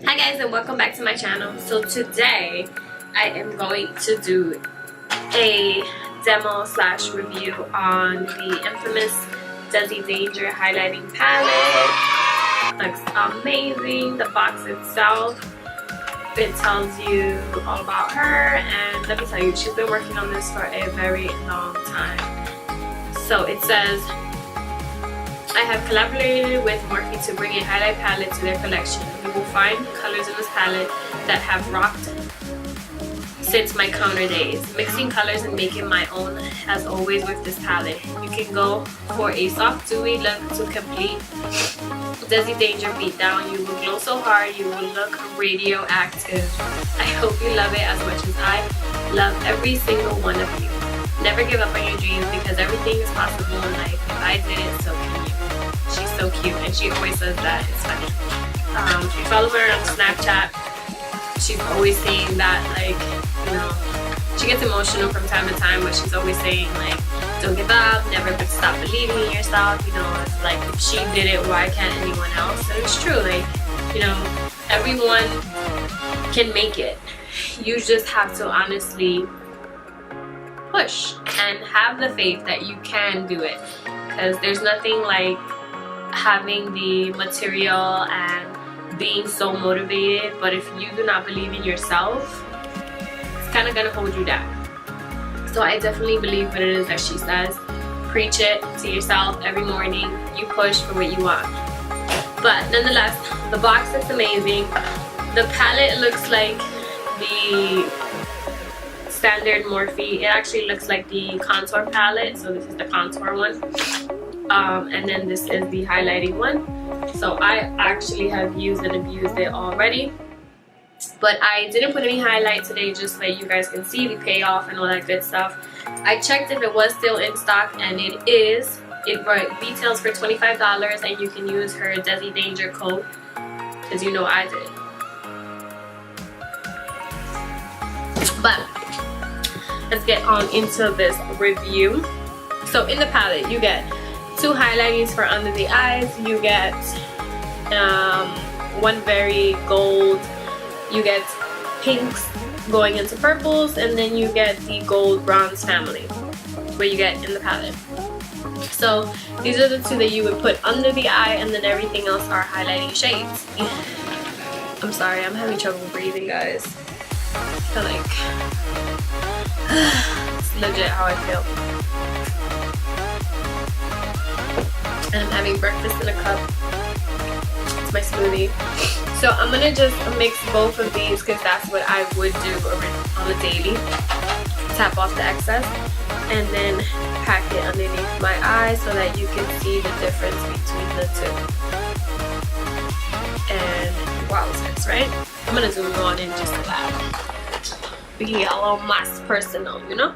Hi guys, and welcome back to my channel. So today I am going to do a demo slash review on the infamous Deysi Danger highlighting palette. Looks amazing. The box itself, it tells you all about her, and let me tell you, she's been working on this for a very long time. So it says, I have collaborated with Morphe to bring a highlight palette to their collection. You will find colors in this palette that have rocked since my counter days. Mixing colors and making my own as always with this palette. You can go for a soft dewy look to complete Deysi Danger beatdown. You will glow so hard, you will look radioactive. I hope you love it as much as I love every single one of you. Never give up on your dreams because everything is possible in life. If I did it, so can you. She's so cute, and she always says that. It's funny. If you follow her on Snapchat, she's always saying that, like, you know, she gets emotional from time to time, but she's always saying, like, don't give up, never stop believing in yourself. You know, it's like, if she did it, why can't anyone else? And it's true, like, you know, everyone can make it. You just have to honestly push and have the faith that you can do it, because there's nothing like having the material and being so motivated, but if you do not believe in yourself, it's kind of gonna hold you down. So I definitely believe what it is that she says. Preach it to yourself every morning. You push for what you want. But nonetheless, the box looks amazing. The palette looks like the standard Morphe. It actually looks like the contour palette, so this is the contour one, and then this is the highlighting one. So I actually have used and abused it already, but I didn't put any highlight today just so that you guys can see the payoff and all that good stuff. I checked if it was still in stock, and it is. It retails for $25, and you can use her Deysi Danger code, because you know I did. But let's get on into this review. So in the palette, you get 2 highlightings for under the eyes. You get one very gold. You get pinks going into purples, and then you get the gold bronze family, what you get in the palette. So these are the 2 that you would put under the eye, and then everything else are highlighting shades. I'm sorry, I'm having trouble breathing, guys. I feel like it's legit how I feel. And I'm having breakfast in a cup. It's my smoothie. So I'm gonna just mix both of these, because that's what I would do on the daily. Tap off the excess and then pack it underneath my eye so that you can see the difference between the 2. And wowzers, right? I'm gonna zoom on in just a lot. We can get a little más personal, you know?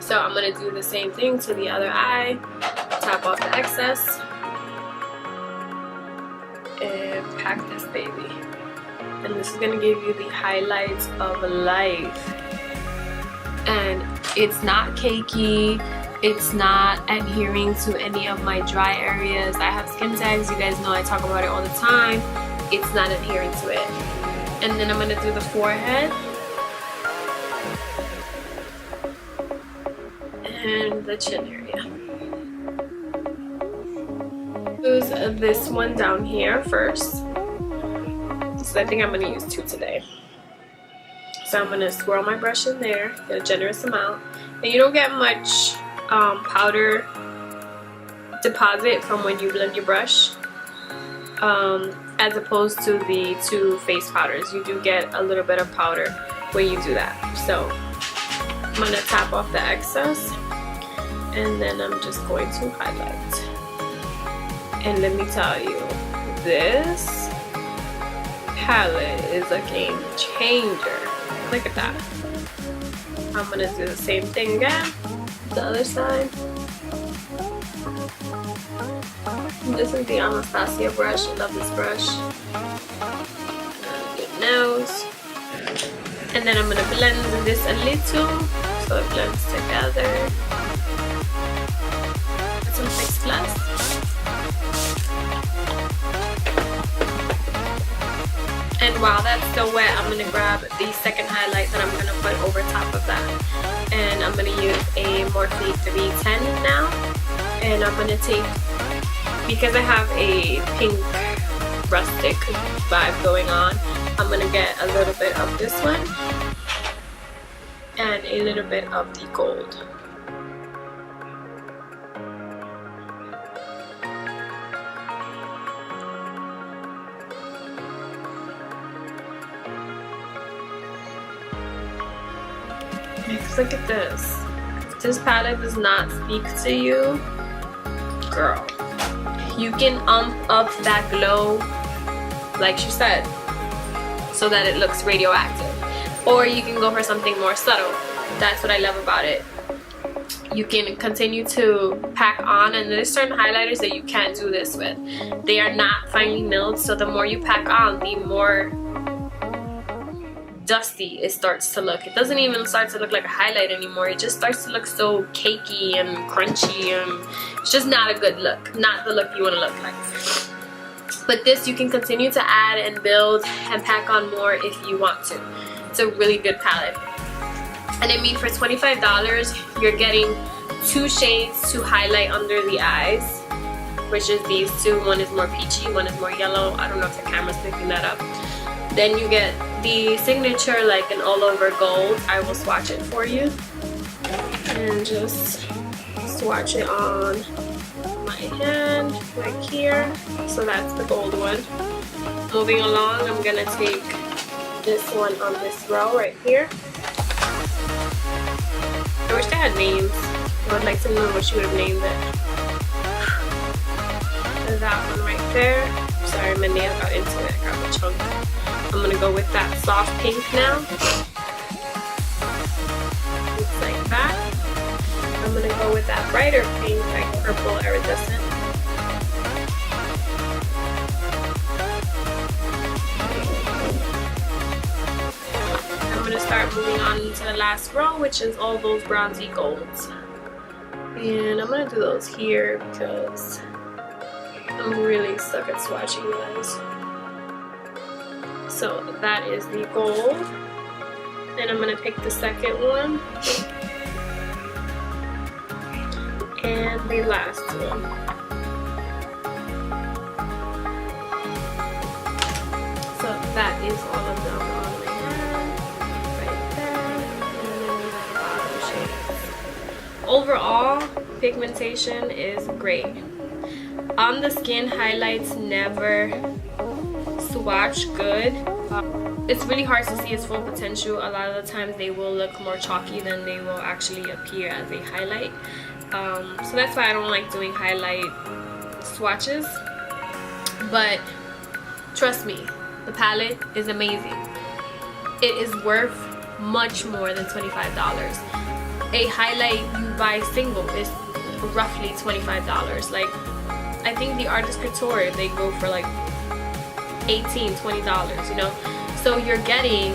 So I'm gonna do the same thing to the other eye. Tap off the excess and pack this baby. And this is gonna give you the highlights of life. And it's not cakey. It's not adhering to any of my dry areas. I have skin tags. You guys know I talk about it all the time. It's not adhering to it. And then I'm gonna do the forehead and the chin area. Use this one down here first. So I think I'm gonna use 2 today. So I'm gonna swirl my brush in there, get a generous amount. And you don't get much powder deposit from when you blend your brush, as opposed to the 2 face powders. You do get a little bit of powder when you do that. So I'm gonna tap off the excess, and then I'm just going to highlight. And let me tell you, this palette is a game changer. Look at that. I'm gonna do the same thing again, the other side. This is the Anastasia brush. I love this brush. Good nose. And then I'm gonna blend this a little so it blends together. Some Fix Plus. And while that's still wet, I'm going to grab the second highlight that I'm going to put over top of that. And I'm going to use a Morphe 310 now. And I'm going to take, because I have a pink rustic vibe going on, I'm going to get a little bit of this one and a little bit of the gold. Look at this. If this palette does not speak to you, girl, you can up that glow, like she said, so that it looks radioactive. Or you can go for something more subtle. That's what I love about it. You can continue to pack on, and there's certain highlighters that you can't do this with. They are not finely milled, so the more you pack on, the more dusty it starts to look. It doesn't even start to look like a highlight anymore. It just starts to look so cakey and crunchy, and it's just not a good look. Not the look you want to look like. But this, you can continue to add and build and pack on more if you want to. It's a really good palette. And I mean, for $25, you're getting 2 shades to highlight under the eyes, which is these two. One is more peachy, one is more yellow. I don't know if the camera's picking that up. Then you get the signature, like an all over gold. I will swatch it for you and just swatch it on my hand right here. So that's the gold one. Moving along, I'm gonna take this one on this row right here. I wish they had names. I would like to know what you would have named it. That one right there. Sorry, my nail got into it. I got a chunk. I'm gonna go with that soft pink now. Looks like that. I'm gonna go with that brighter pink, like purple iridescent. I'm gonna start moving on to the last row, which is all those bronzy golds. And I'm gonna do those here because I'm really stuck at swatching, guys. So that is the gold. And I'm gonna pick the second one. And the last one. So that is all of them on my hand. Right there. And then we have the bottom shades. Overall, pigmentation is great. On the skin, highlights never swatch good. It's really hard to see its full potential. A lot of the times they will look more chalky than they will actually appear as a highlight. So that's why I don't like doing highlight swatches. But trust me, the palette is amazing. It is worth much more than $25. A highlight you buy single is roughly $25. Like, I think the Artist Couture, they go for like $18, $20, you know? So you're getting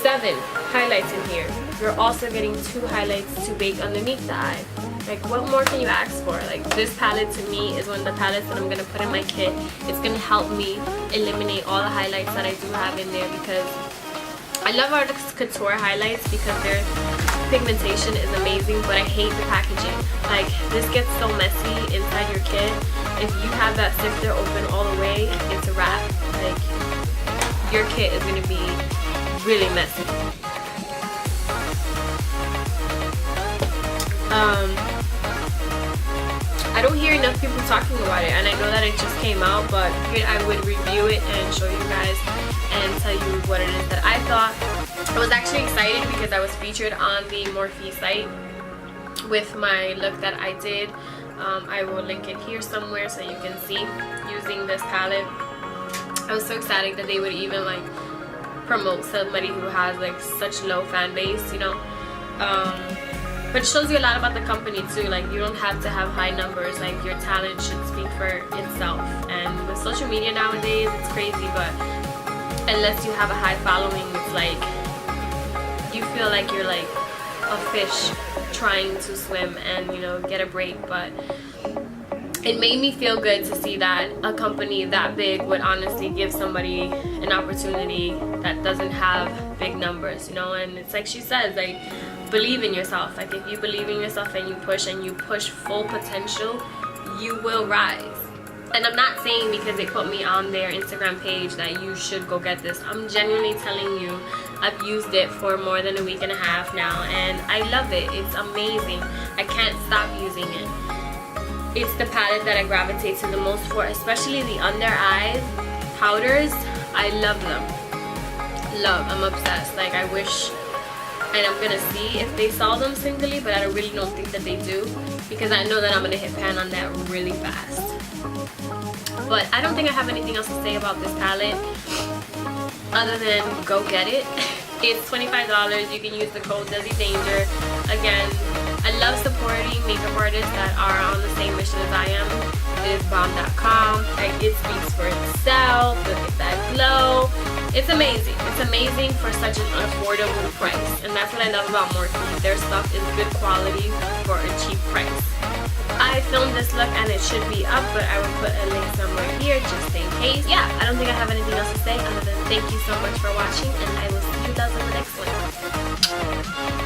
7 highlights in here. You're also getting 2 highlights to bake underneath the eye. Like, what more can you ask for? Like, this palette to me is one of the palettes that I'm gonna put in my kit. It's gonna help me eliminate all the highlights that I do have in there, because I love Artist Couture highlights because their pigmentation is amazing, but I hate the packaging. Like, this gets so messy inside your kit. If you have that sifter open all the way, it's a wrap. Like, your kit is going to be really messy. I don't hear enough people talking about it, and I know that it just came out, but I would review it and show you guys and tell you what it is that I thought. I was actually excited because I was featured on the Morphe site with my look that I did. I will link it here somewhere so you can see using this palette. I was so ecstatic that they would even like promote somebody who has like such low fan base, you know. But it shows you a lot about the company too. Like, you don't have to have high numbers. Like, your talent should speak for itself. And with social media nowadays, it's crazy, but unless you have a high following, it's like you feel like you're like a fish trying to swim and, you know, get a break. But it made me feel good to see that a company that big would honestly give somebody an opportunity that doesn't have big numbers, you know. And it's like she says, like, believe in yourself. Like, if you believe in yourself and you push full potential, you will rise. And I'm not saying because they put me on their Instagram page that you should go get this. I'm genuinely telling you, I've used it for more than a week and a half now, and I love it. It's amazing. I can't stop using it. It's the palette that I gravitate to the most for, especially the under eyes powders. I love them. I'm obsessed. Like, I wish, and I'm gonna see if they sell them singly, but I really don't think that they do, because I know that I'm gonna hit pan on that really fast. But I don't think I have anything else to say about this palette other than go get it. It's $25. You can use the code DesiDanger. Again, I love supporting makeup artists that are on the same mission as I am. It is bomb.com. Like, it speaks for itself. Look at that glow. It's amazing. It's amazing for such an affordable price. And that's what I love about Morphe. Their stuff is good quality for a cheap price. I filmed this look and it should be up, but I will put a link somewhere here just in case. Yeah, I don't think I have anything else to say other than thank you so much for watching, and I will see you guys in the next one.